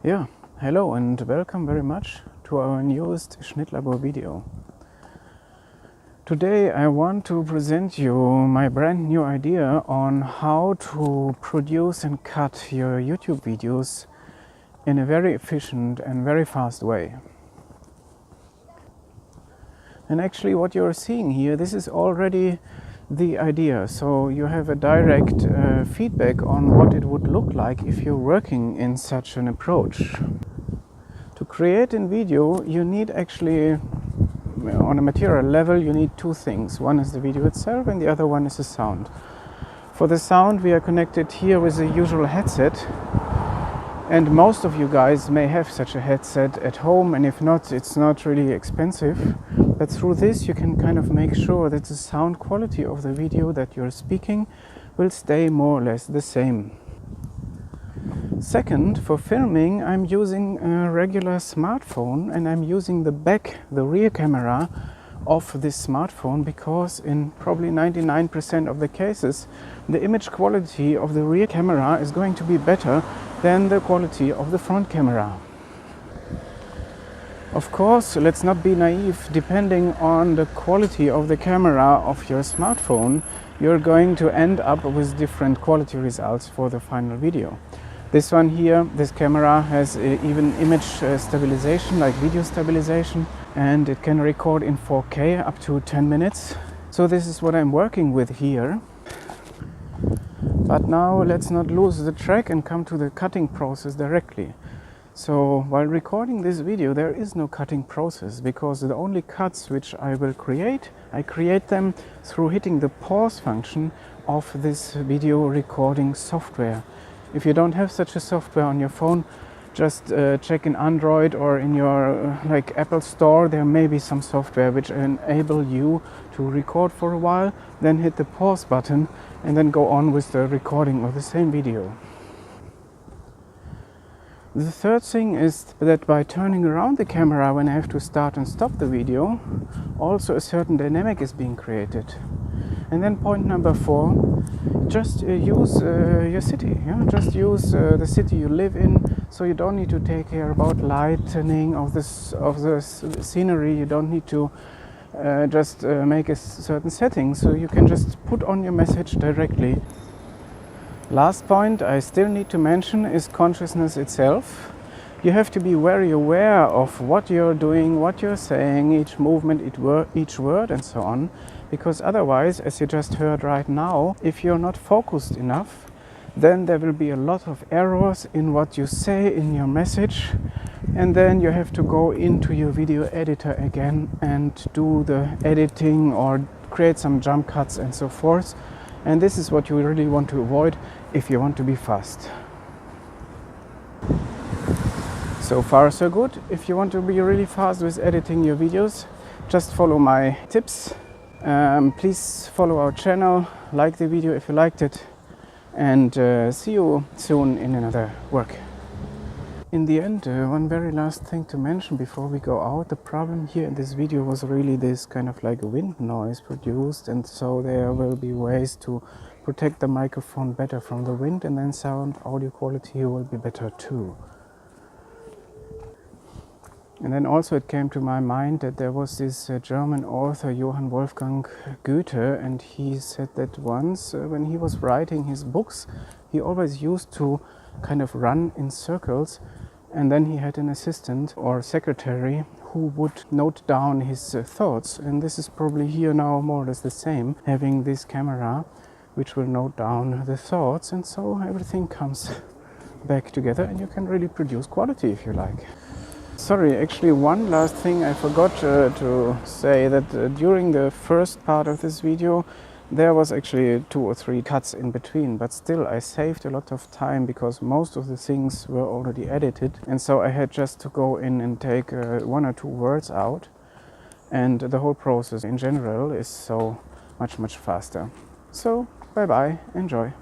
Yeah, hello and welcome very much to our newest SSCHNITTLABOR video. Today I want to present you my brand new idea on how to produce and cut your YouTube videos in a very efficient and very fast way. And actually what you're seeing here, this is already the idea. So you have a direct feedback on what it would look like if you're working in such an approach. To create a video, you need actually, on a material level, you need two things. One is the video itself and the other one is the sound. For the sound, we are connected here with the usual headset. And most of you guys may have such a headset at home, and if not, it's not really expensive. But through this, you can kind of make sure that the sound quality of the video that you're speaking will stay more or less the same. Second, for filming, I'm using a regular smartphone, and I'm using the rear camera of this smartphone, because in probably 99% of the cases, the image quality of the rear camera is going to be better than the quality of the front camera. Of course, let's not be naive. Depending on the quality of the camera of your smartphone, you're going to end up with different quality results for the final video. This one here, this camera has even image stabilization, like video stabilization, and it can record in 4K up to 10 minutes. So this is what I'm working with here. But now let's not lose the track and come to the cutting process directly. So while recording this video, there is no cutting process, because the only cuts which I will create, I create them through hitting the pause function of this video recording software. If you don't have such a software on your phone, just check in Android or in your like Apple Store. There may be some software which enable you to record for a while, then hit the pause button and then go on with the recording of the same video. The third thing is that by turning around the camera when I have to start and stop the video, also a certain dynamic is being created. And then point number 4, just use your city. Yeah? Just use the city you live in, so you don't need to take care about lightening of the scenery. You don't need to just make a certain setting, so you can just put on your message directly. Last point I still need to mention is consciousness itself. You have to be very aware of what you're doing, what you're saying, each movement, each word and so on. Because otherwise, as you just heard right now, if you're not focused enough, then there will be a lot of errors in what you say in your message. And then you have to go into your video editor again and do the editing or create some jump cuts and so forth. And this is what you really want to avoid if you want to be fast. So far so good. If you want to be really fast with editing your videos, just follow my tips. Please follow our channel, like the video if you liked it, and see you soon in another work. In the end, one very last thing to mention before we go out. The problem here in this video was really this kind of like wind noise produced, and so there will be ways to protect the microphone better from the wind, and then sound audio quality will be better too. And then also it came to my mind that there was this German author Johann Wolfgang Goethe, and he said that once when he was writing his books, he always used to kind of run in circles, and then he had an assistant or secretary who would note down his thoughts. And this is probably here now more or less the same, having this camera which will note down the thoughts, and so everything comes back together and you can really produce quality if you like. Sorry, actually one last thing I forgot to say, that during the first part of this video there was actually 2 or 3 cuts in between, but still I saved a lot of time because most of the things were already edited, and so I had just to go in and take 1 or 2 words out, and the whole process in general is so much faster. So bye bye, enjoy.